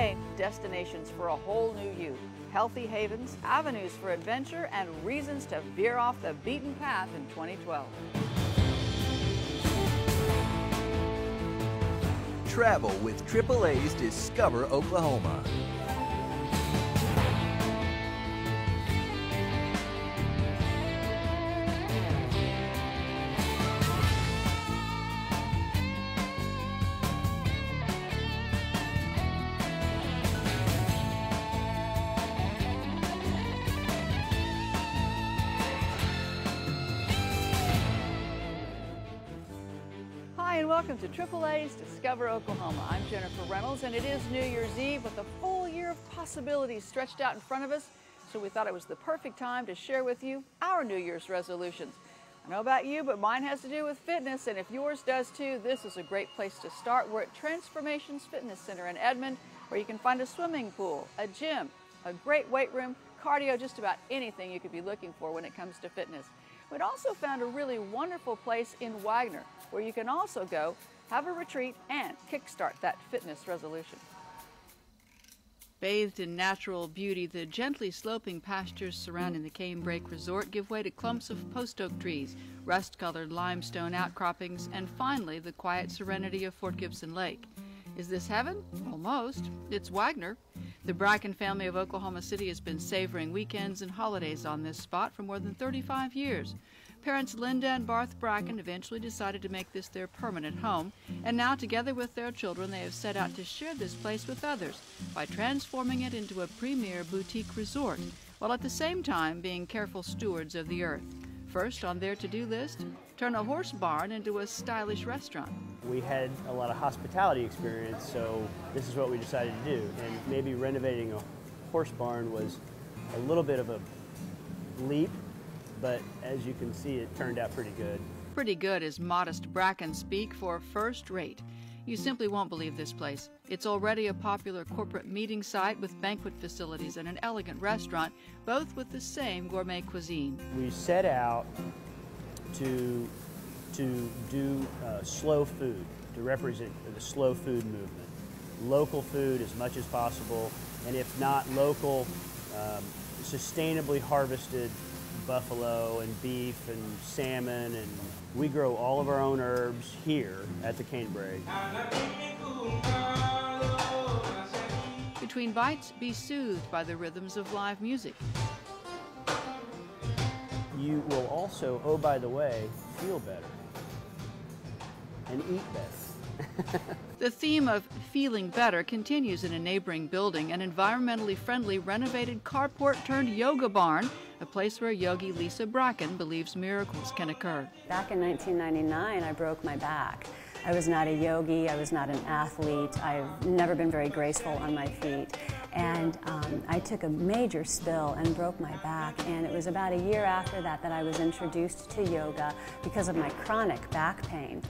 paint destinations for a whole new you. Healthy havens, avenues for adventure, and reasons to veer off the beaten path in 2012. Travel with AAA's Discover Oklahoma. Hi, and welcome to AAA's Discover Oklahoma. I'm Jennifer Reynolds, and it is New Year's Eve with a full year of possibilities stretched out in front of us, so we thought it was the perfect time to share with you our New Year's resolutions. I know about you, but mine has to do with fitness, and if yours does too, this is a great place to start. We're at Transformations Fitness Center in Edmond, where you can find a swimming pool, a gym, a great weight room, cardio, just about anything you could be looking for when it comes to fitness. We'd also found a really wonderful place in Wagner, where you can also go, have a retreat, and kickstart that fitness resolution. Bathed in natural beauty, the gently sloping pastures surrounding the Canebrake Resort give way to clumps of post oak trees, rust-colored limestone outcroppings, and finally the quiet serenity of Fort Gibson Lake. Is this heaven? Almost. It's Wagner. The Bracken family of Oklahoma City has been savoring weekends and holidays on this spot for more than 35 years. Parents Linda and Barth Bracken eventually decided to make this their permanent home, and now together with their children they have set out to share this place with others by transforming it into a premier boutique resort, while at the same time being careful stewards of the earth. First on their to-do list, turn a horse barn into a stylish restaurant. We had a lot of hospitality experience, so this is what we decided to do. And maybe renovating a horse barn was a little bit of a leap, but as you can see, it turned out pretty good. Pretty good is modest Bracken speak for first rate. You simply won't believe this place. It's already a popular corporate meeting site with banquet facilities and an elegant restaurant, both with the same gourmet cuisine. We set out to do slow food, to represent the slow food movement. Local food as much as possible, and if not local, sustainably harvested buffalo and beef and salmon, and we grow all of our own herbs here at the Canebrake. Between bites, be soothed by the rhythms of live music. You will also, oh by the way, feel better and eat better. The theme of feeling better continues in a neighboring building, an environmentally friendly renovated carport turned yoga barn, a place where yogi Lisa Bracken believes miracles can occur. Back in 1999, I broke my back. I was not a yogi, I was not an athlete, I've never been very graceful on my feet. And I took a major spill and broke my back, and it was about a year after that that I was introduced to yoga because of my chronic back pain.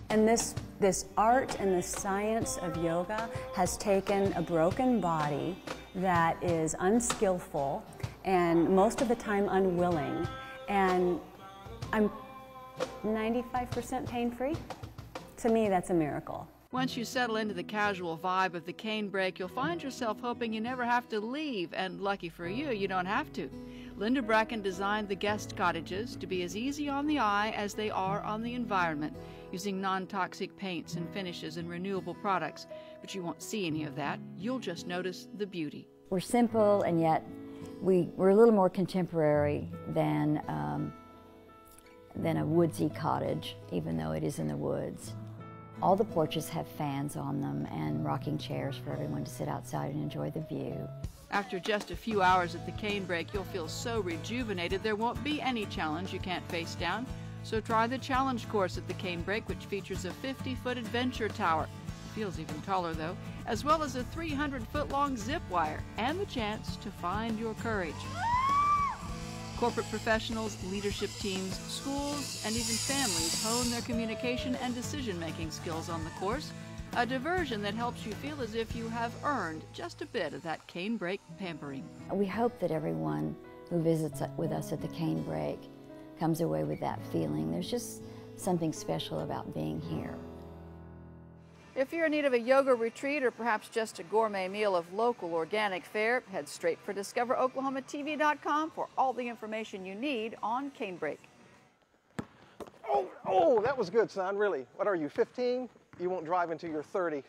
And this art and the science of yoga has taken a broken body that is unskillful and most of the time unwilling, and I'm 95% pain-free. To me, that's a miracle. Once you settle into the casual vibe of the Canebrake, you'll find yourself hoping you never have to leave, and lucky for you, you don't have to. Linda Bracken designed the guest cottages to be as easy on the eye as they are on the environment, using non-toxic paints and finishes and renewable products. But you won't see any of that. You'll just notice the beauty. We're simple, and yet we're a little more contemporary than a woodsy cottage, even though it is in the woods. All the porches have fans on them and rocking chairs for everyone to sit outside and enjoy the view. After just a few hours at the Canebrake, you'll feel so rejuvenated there won't be any challenge you can't face down. So try the challenge course at the Canebrake, which features a 50-foot adventure tower. It feels even taller though, as well as a 300-foot-long zip wire and the chance to find your courage. Corporate professionals, leadership teams, schools, and even families hone their communication and decision-making skills on the course, a diversion that helps you feel as if you have earned just a bit of that Canebrake pampering. We hope that everyone who visits with us at the Canebrake comes away with that feeling. There's just something special about being here. If you're in need of a yoga retreat or perhaps just a gourmet meal of local organic fare, head straight for DiscoverOklahomaTV.com for all the information you need on canebrake. Oh, that was good, son, really. What are you, 15? You won't drive until you're 30.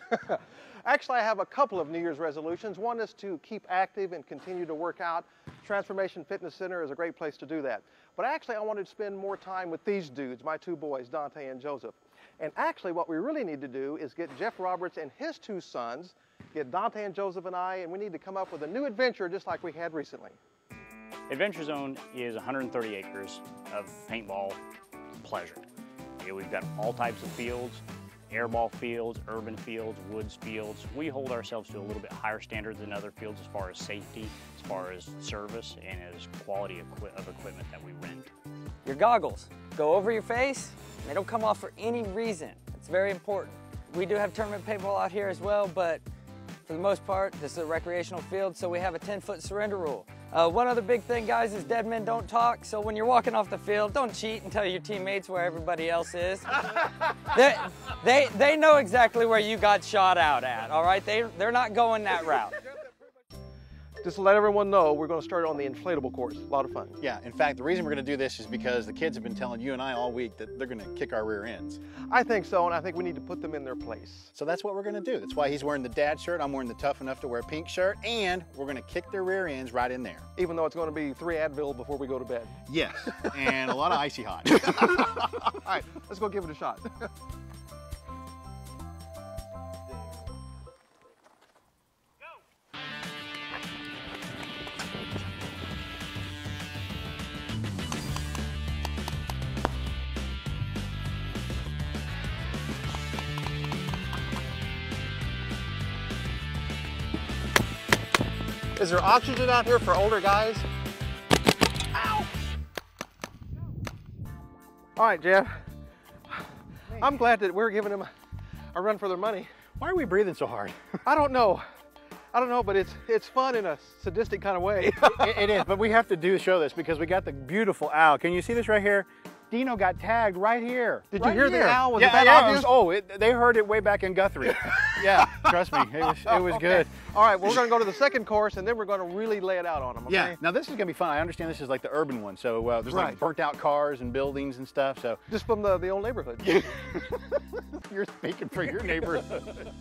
Actually, I have a couple of New Year's resolutions. One is to keep active and continue to work out. Transformation Fitness Center is a great place to do that. But actually, I wanted to spend more time with these dudes, my two boys, Dante and Joseph. And actually, what we really need to do is get Jeff Roberts and his two sons, get Dante and Joseph and I, and we need to come up with a new adventure just like we had recently. Adventure Zone is 130 acres of paintball pleasure. We've got all types of fields, airball fields, urban fields, woods fields. We hold ourselves to a little bit higher standard than other fields as far as safety, as far as service, and as quality of equipment that we rent. Your goggles go over your face. They don't come off for any reason. It's very important. We do have tournament paintball out here as well, but for the most part, this is a recreational field, so we have a 10-foot surrender rule. One other big thing, guys, is dead men don't talk, so when you're walking off the field, don't cheat and tell your teammates where everybody else is. They know exactly where you got shot out at, all right? They're not going that route. Just to let everyone know, we're going to start on the inflatable course. A lot of fun. Yeah, in fact, the reason we're going to do this is because the kids have been telling you and I all week that they're going to kick our rear ends. I think so, and I think we need to put them in their place. So that's what we're going to do. That's why he's wearing the dad shirt, I'm wearing the tough enough to wear pink shirt, and we're going to kick their rear ends right in there. Even though it's going to be 3 Advil before we go to bed. Yes, and a lot of Icy Hot. All right, let's go give it a shot. Is there oxygen out here for older guys? Ow! All right, Jeff. I'm glad that we're giving them a run for their money. Why are we breathing so hard? I don't know, but it's fun in a sadistic kind of way. It is, but we have to show this because we got the beautiful owl. Can you see this right here? Dino got tagged right here. Did you hear the owl? Was it that obvious? They heard it way back in Guthrie. Yeah, trust me, it was good. All right, well, we're going to go to the second course, and then we're going to really lay it out on them, okay? Yeah, now this is going to be fun. I understand this is like the urban one, so there's like burnt out cars and buildings and stuff, so. Just from the old neighborhood. You're speaking for your neighborhood.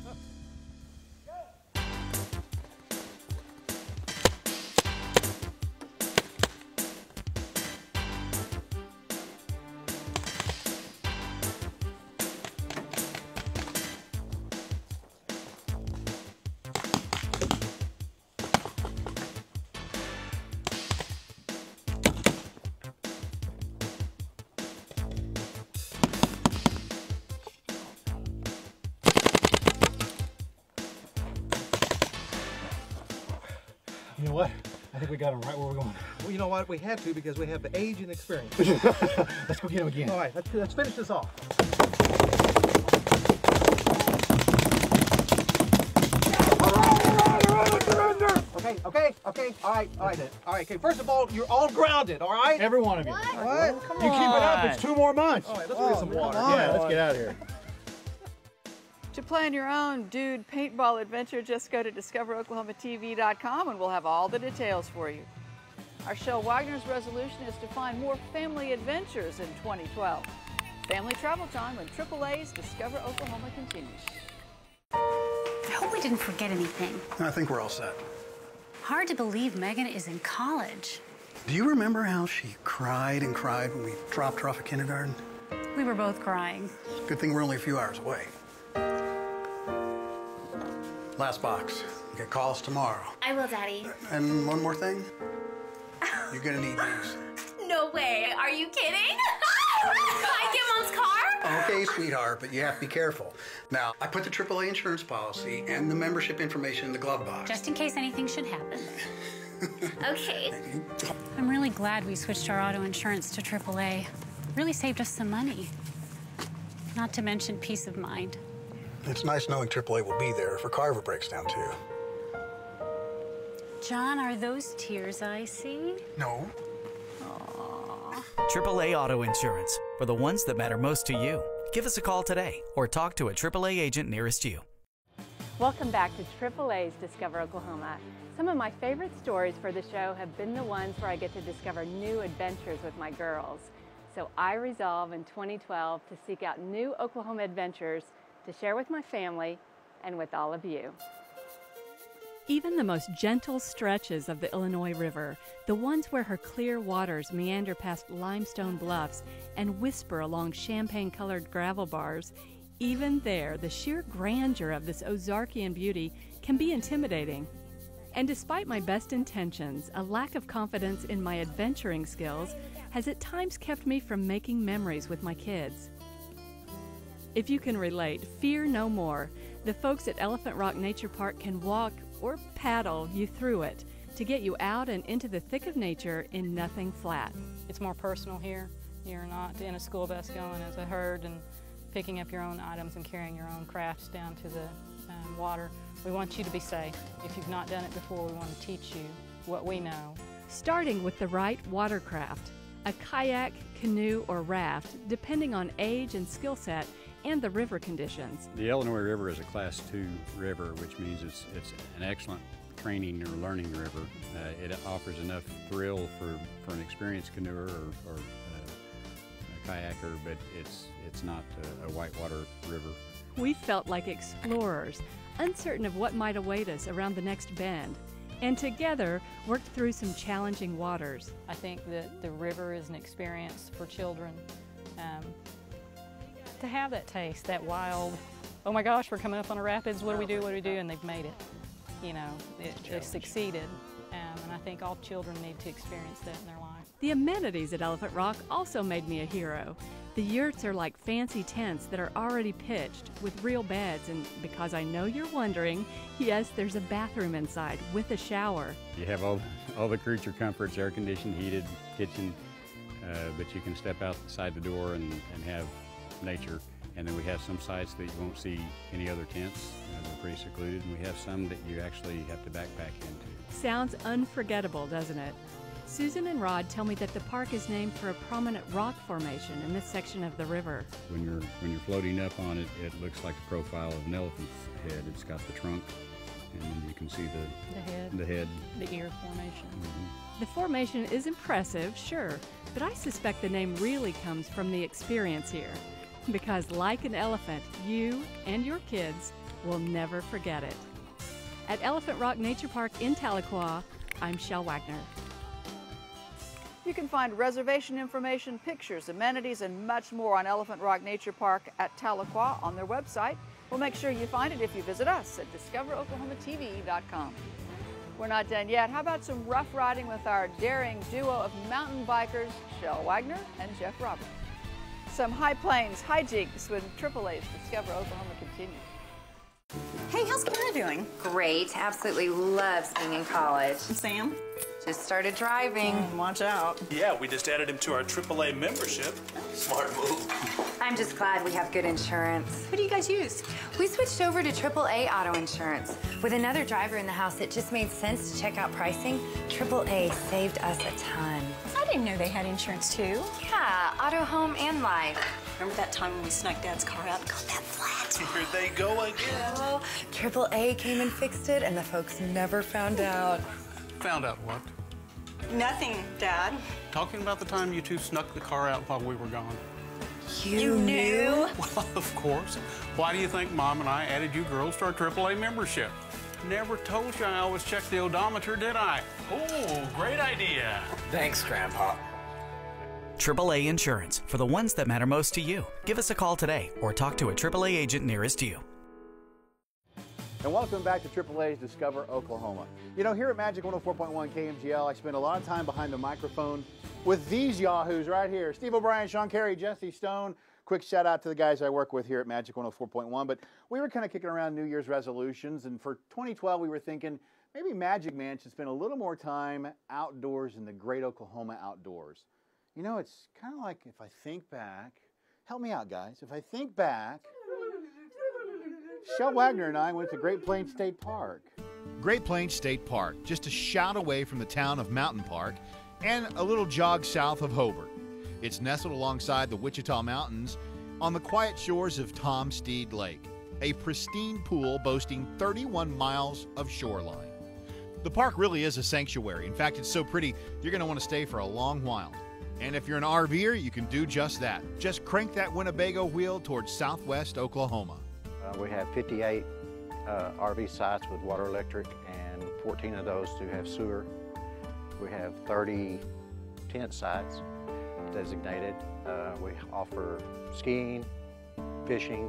You know what? I think we got him right where we're going. Well, you know what? We had to because we have the age and experience. Let's go get him again. All right, let's finish this off. Okay. All right. Okay, first of all, you're all grounded, all right? Every one of you. What? Come on. You keep it up. It's 2 more months. All right, let's get some water. Yeah, let's get out of here. To plan your own dude paintball adventure, just go to DiscoverOklahomaTV.com and we'll have all the details for you. Our Shell Wagner's resolution is to find more family adventures in 2012. Family travel time when AAA's Discover Oklahoma continues. I hope we didn't forget anything. I think we're all set. Hard to believe Megan is in college. Do you remember how she cried and cried when we dropped her off at kindergarten? We were both crying. Good thing we're only a few hours away. Last box. You get calls tomorrow. I will, Daddy. And one more thing. You're gonna need these. No way. Are you kidding? Can I get Mom's car? Okay, sweetheart, but you have to be careful. Now, I put the AAA insurance policy and the membership information in the glove box. Just in case anything should happen. Okay. I'm really glad we switched our auto insurance to AAA. Really saved us some money. Not to mention peace of mind. It's nice knowing AAA will be there if a car ever breaks down, too. John, are those tears I see? No. AAA Auto Insurance, for the ones that matter most to you. Give us a call today or talk to a AAA agent nearest you. Welcome back to AAA's Discover Oklahoma. Some of my favorite stories for the show have been the ones where I get to discover new adventures with my girls. So I resolve in 2012 to seek out new Oklahoma adventures to share with my family and with all of you. Even the most gentle stretches of the Illinois River, the ones where her clear waters meander past limestone bluffs and whisper along champagne-colored gravel bars, even there, the sheer grandeur of this Ozarkian beauty can be intimidating. And despite my best intentions, a lack of confidence in my adventuring skills has at times kept me from making memories with my kids. If you can relate, fear no more. The folks at Elephant Rock Nature Park can walk or paddle you through it to get you out and into the thick of nature in nothing flat. It's more personal here. You're not in a school bus going as a herd and picking up your own items and carrying your own crafts down to the water. We want you to be safe. If you've not done it before, we want to teach you what we know. Starting with the right watercraft, a kayak, canoe, or raft, depending on age and skill set and the river conditions. The Illinois River is a Class II river, which means it's an excellent training or learning river. It offers enough thrill for an experienced canoer or a kayaker, but it's not a whitewater river. We felt like explorers, uncertain of what might await us around the next bend, and together worked through some challenging waters. I think that the river is an experience for children. To have that taste, that wild, oh my gosh, we're coming up on a rapids, what do we do, and they've made it. You know, they've succeeded, and I think all children need to experience that in their life. The amenities at Elephant Rock also made me a hero. The yurts are like fancy tents that are already pitched with real beds, and because I know you're wondering, yes, there's a bathroom inside with a shower. You have all the creature comforts, air conditioned, heated kitchen, but you can step outside the door and have nature. And then we have some sites that you won't see any other tents. They're pretty secluded, and we have some that you actually have to backpack into. Sounds unforgettable, doesn't it? Susan and Rod tell me that the park is named for a prominent rock formation in this section of the river. When you're floating up on it, it looks like the profile of an elephant's head. It's got the trunk, and then you can see the head. The ear formation. The formation is impressive, sure, but I suspect the name really comes from the experience here. Because like an elephant, you and your kids will never forget it. At Elephant Rock Nature Park in Tahlequah, I'm Shel Wagner. You can find reservation information, pictures, amenities, and much more on Elephant Rock Nature Park at Tahlequah on their website. We'll make sure you find it if you visit us at discoveroklahomatv.com. We're not done yet. How about some rough riding with our daring duo of mountain bikers, Shel Wagner and Jeff Roberts? Some high plains hijinks when AAA's Discover Oklahoma continues. Hey, how's Kara doing? Great. Absolutely loves being in college. And Sam? Just started driving. Watch out. Yeah, we just added him to our AAA membership. Smart move. I'm just glad we have good insurance. What do you guys use? We switched over to AAA auto insurance. With another driver in the house, it just made sense to check out pricing. AAA saved us a ton. I didn't know they had insurance too. Yeah, auto, home, and life. Remember that time when we snuck Dad's car out and got that flat? Here they go again. Well, AAA came and fixed it, and the folks never found out. Found out what? Nothing, Dad. Talking about the time you two snuck the car out while we were gone. You knew? Well, of course. Why do you think Mom and I added you girls to our AAA membership? Never told you I always check the odometer, did I? Oh, great idea. Thanks, Grandpa. AAA Insurance, for the ones that matter most to you. Give us a call today or talk to a AAA agent nearest you. And welcome back to AAA's Discover Oklahoma. You know, here at Magic 104.1 KMGL, I spend a lot of time behind the microphone with these yahoos right here. Steve O'Brien, Sean Carey, Jesse Stone. Quick shout out to the guys I work with here at Magic 104.1. But we were kind of kicking around New Year's resolutions, and for 2012 we were thinking maybe Magic Man should spend a little more time outdoors in the great Oklahoma outdoors. You know, it's kind of like if I think back, help me out guys, if I think back, Shel Wagner and I went to Great Plains State Park. Great Plains State Park, just a shout away from the town of Mountain Park and a little jog south of Hobart. It's nestled alongside the Wichita Mountains, on the quiet shores of Tom Steed Lake, a pristine pool boasting 31 miles of shoreline. The park really is a sanctuary. In fact, it's so pretty, you're going to want to stay for a long while. And if you're an RVer, you can do just that. Just crank that Winnebago wheel towards southwest Oklahoma. We have 58 RV sites with water, electric, and 14 of those do have sewer. We have 30 tent sites designated. We offer skiing, fishing,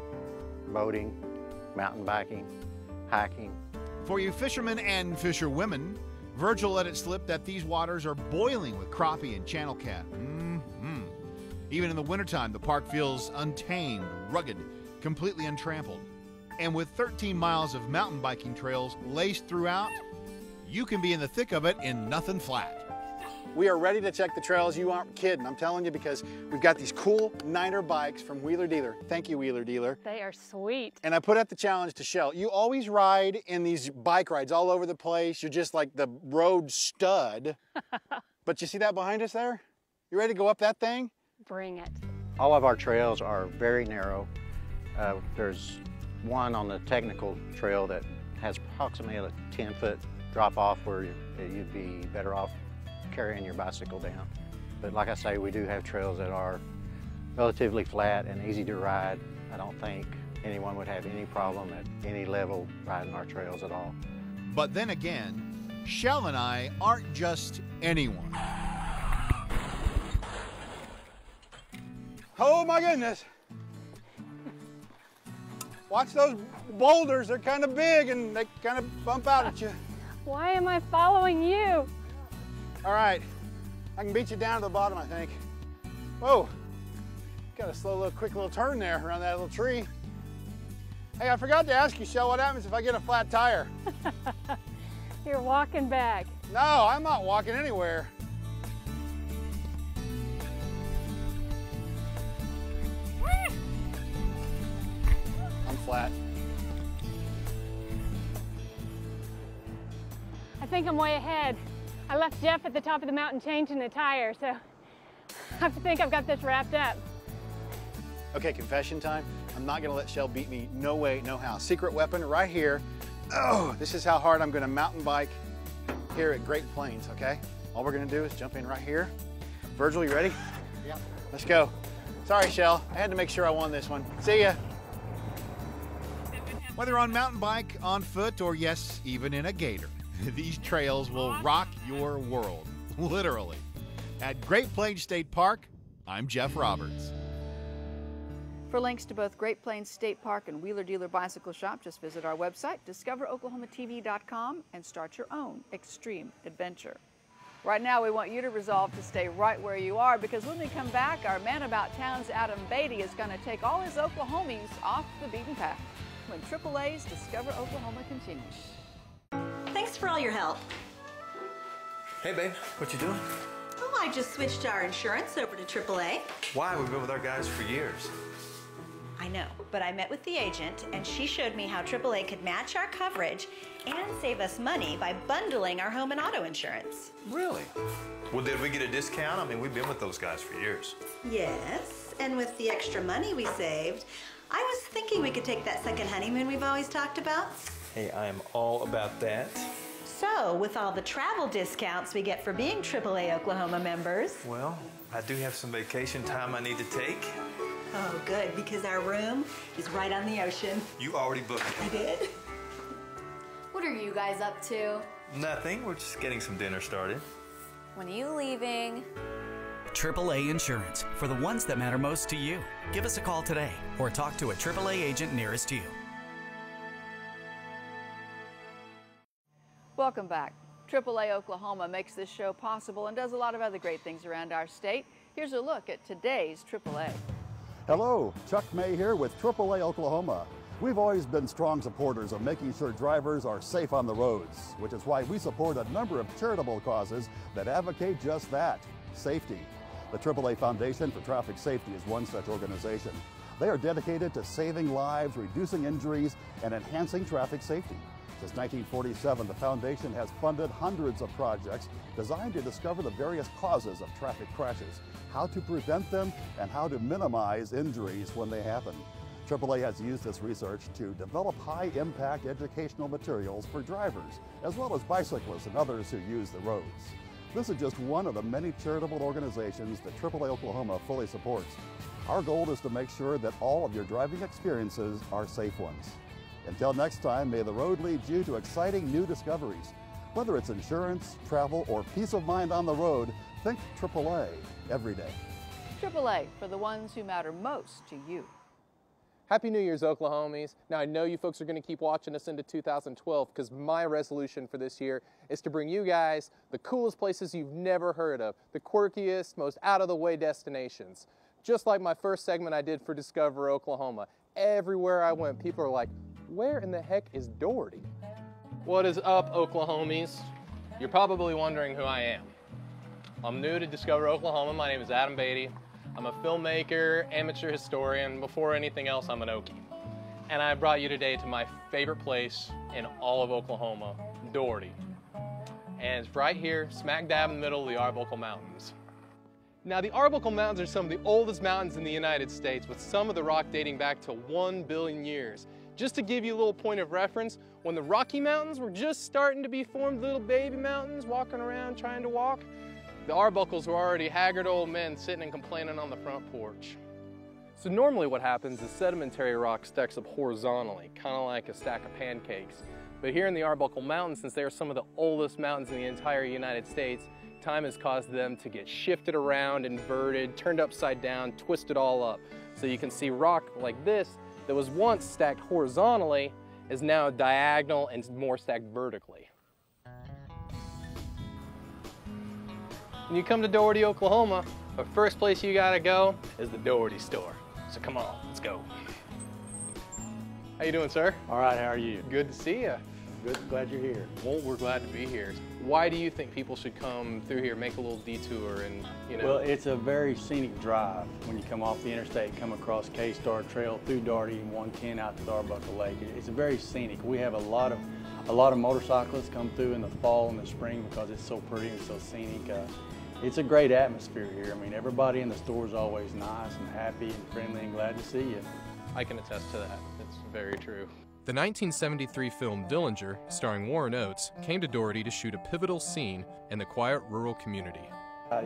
boating, mountain biking, hiking. For you fishermen and fisherwomen, Virgil let it slip that these waters are boiling with crappie and channel cat. Even in the wintertime, the park feels untamed, rugged, completely untrampled. And with 13 miles of mountain biking trails laced throughout, you can be in the thick of it in nothing flat. We are ready to check the trails. You aren't kidding, I'm telling you, because we've got these cool Niner bikes from Wheeler Dealer. Thank you, Wheeler Dealer. They are sweet. And I put out the challenge to Shell. You always ride in these bike rides all over the place. You're just like the road stud. But you see that behind us there? You ready to go up that thing? Bring it. All of our trails are very narrow. There's one on the technical trail that has approximately a 10-foot drop off where you'd be better off carrying your bicycle down. But like I say, we do have trails that are relatively flat and easy to ride. I don't think anyone would have any problem at any level riding our trails at all. But then again, Shell and I aren't just anyone. Oh my goodness. Watch those boulders, they're kind of big and they kind of bump out at you. Why am I following you? All right, I can beat you down to the bottom, I think. Whoa, got a slow little, quick little turn there around that little tree. Hey, I forgot to ask you, Shell, what happens if I get a flat tire? You're walking back. No, I'm not walking anywhere. I'm flat. I think I'm way ahead. I left Jeff at the top of the mountain changing the tire, so I think I've got this wrapped up. Okay, confession time. I'm not gonna let Shell beat me, no way, no how. Secret weapon right here. Oh, this is how hard I'm gonna mountain bike here at Great Plains, okay? All we're gonna do is jump in right here. Virgil, you ready? Yeah. Let's go. Sorry, Shell, I had to make sure I won this one. See ya. Whether on mountain bike, on foot, or yes, even in a gator, these trails will rock your world, literally. At Great Plains State Park, I'm Jeff Roberts. For links to both Great Plains State Park and Wheeler Dealer Bicycle Shop, just visit our website, discoveroklahomatv.com, and start your own extreme adventure. Right now, we want you to resolve to stay right where you are, because when we come back, our man about town's Adam Beatty is going to take all his Oklahomies off the beaten path when AAA's Discover Oklahoma continues. Thanks for all your help. Hey, babe, what you doing? Oh, I just switched our insurance over to AAA. Why? We've been with our guys for years. I know, but I met with the agent, and she showed me how AAA could match our coverage and save us money by bundling our home and auto insurance. Really? Well, did we get a discount? I mean, we've been with those guys for years. Yes, and with the extra money we saved, I was thinking we could take that second honeymoon we've always talked about. Hey, I am all about that. So, with all the travel discounts we get for being AAA Oklahoma members. Well, I do have some vacation time I need to take. Oh, good, because our room is right on the ocean. You already booked it. I did? What are you guys up to? Nothing. We're just getting some dinner started. When are you leaving? AAA Insurance, for the ones that matter most to you. Give us a call today or talk to a AAA agent nearest to you. Welcome back. AAA Oklahoma makes this show possible and does a lot of other great things around our state. Here's a look at today's AAA. Hello, Chuck May here with AAA Oklahoma. We've always been strong supporters of making sure drivers are safe on the roads, which is why we support a number of charitable causes that advocate just that, safety. The AAA Foundation for Traffic Safety is one such organization. They are dedicated to saving lives, reducing injuries, and enhancing traffic safety. Since 1947, the foundation has funded hundreds of projects designed to discover the various causes of traffic crashes, how to prevent them, and how to minimize injuries when they happen. AAA has used this research to develop high-impact educational materials for drivers, as well as bicyclists and others who use the roads. This is just one of the many charitable organizations that AAA Oklahoma fully supports. Our goal is to make sure that all of your driving experiences are safe ones. Until next time, may the road lead you to exciting new discoveries. Whether it's insurance, travel, or peace of mind on the road, think AAA every day. AAA, for the ones who matter most to you. Happy New Year's, Oklahomies. Now, I know you folks are going to keep watching us into 2012 because my resolution for this year is to bring you guys the coolest places you've never heard of, the quirkiest, most out-of-the-way destinations. Just like my first segment I did for Discover Oklahoma. Everywhere I went, people are like, where in the heck is Doherty? What is up, Oklahomies? You're probably wondering who I am. I'm new to Discover Oklahoma. My name is Adam Beatty. I'm a filmmaker, amateur historian. Before anything else, I'm an Okie. And I brought you today to my favorite place in all of Oklahoma, Doherty. And it's right here, smack dab in the middle of the Arbuckle Mountains. Now, the Arbuckle Mountains are some of the oldest mountains in the United States, with some of the rock dating back to 1 billion years. Just to give you a little point of reference, when the Rocky Mountains were just starting to be formed, little baby mountains walking around trying to walk, the Arbuckles were already haggard old men sitting and complaining on the front porch. So normally what happens is sedimentary rock stacks up horizontally, kind of like a stack of pancakes. But here in the Arbuckle Mountains, since they are some of the oldest mountains in the entire United States, time has caused them to get shifted around, inverted, turned upside down, twisted all up. So you can see rock like this that was once stacked horizontally is now diagonal and more stacked vertically. When you come to Doherty, Oklahoma, the first place you gotta go is the Doherty store. So come on, let's go. How you doing, sir? All right, how are you? Good to see you. Good, glad you're here. Well, we're glad to be here. Why do you think people should come through here, make a little detour and, you know? Well, it's a very scenic drive. When you come off the interstate, come across K-Star Trail through Doherty and 110 out to the Arbuckle Lake. It's a very scenic. We have a lot of motorcyclists come through in the fall and the spring because it's so pretty and so scenic. It's a great atmosphere here. I mean, everybody in the store is always nice and happy and friendly and glad to see you. I can attest to that. It's very true. The 1973 film Dillinger, starring Warren Oates, came to Doherty to shoot a pivotal scene in the quiet rural community.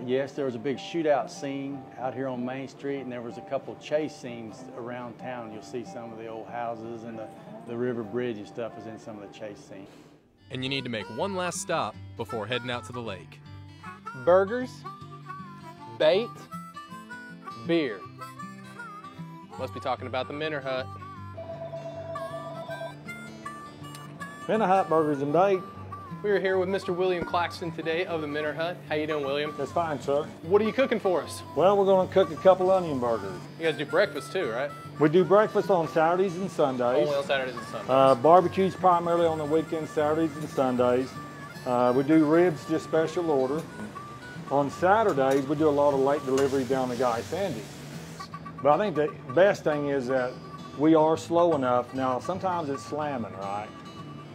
Yes, there was a big shootout scene out here on Main Street, and there was a couple chase scenes around town. You'll see some of the old houses, and the river bridge and stuff is in some of the chase scenes. And you need to make one last stop before heading out to the lake. Burgers, bait, beer. Must be talking about the Minter Hut. Minter Hut Burgers and Bait. We are here with Mr. William Claxton today of the Minter Hut. How you doing, William? That's fine, sir. What are you cooking for us? Well, we're going to cook a couple onion burgers. You guys do breakfast too, right? We do breakfast on Saturdays and Sundays. Only on Saturdays and Sundays. Barbecues primarily on the weekends, Saturdays and Sundays. We do ribs, just special order. On Saturdays, we do a lot of late delivery down to Guy Sandy. But I think the best thing is that we are slow enough. Now, sometimes it's slamming, right?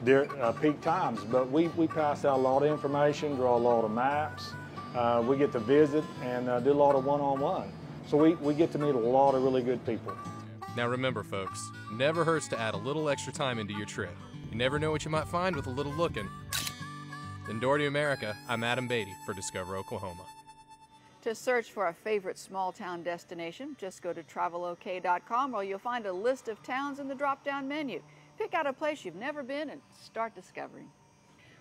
During peak times, but we pass out a lot of information, draw a lot of maps. We get to visit and do a lot of one-on-one. So we get to meet a lot of really good people. Now remember, folks, never hurts to add a little extra time into your trip. You never know what you might find with a little looking. In Doherty, America, I'm Adam Beatty for Discover Oklahoma. To search for a favorite small town destination, just go to travelok.com, where you'll find a list of towns in the drop-down menu. Pick out a place you've never been and start discovering.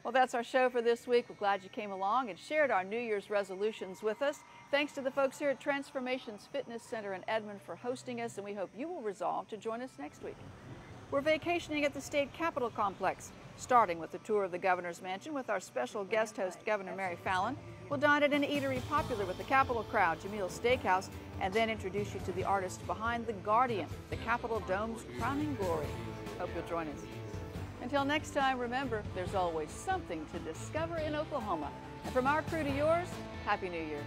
Well, that's our show for this week. We're glad you came along and shared our New Year's resolutions with us. Thanks to the folks here at Transformations Fitness Center in Edmond for hosting us, and we hope you will resolve to join us next week. We're vacationing at the State Capitol Complex, starting with a tour of the Governor's Mansion with our special guest host, Governor Mary Fallin. We'll dine at an eatery popular with the Capitol crowd, Jamil's Steakhouse, and then introduce you to the artist behind The Guardian, the Capitol Dome's crowning glory. Hope you'll join us. Until next time, remember, there's always something to discover in Oklahoma. And from our crew to yours, Happy New Year.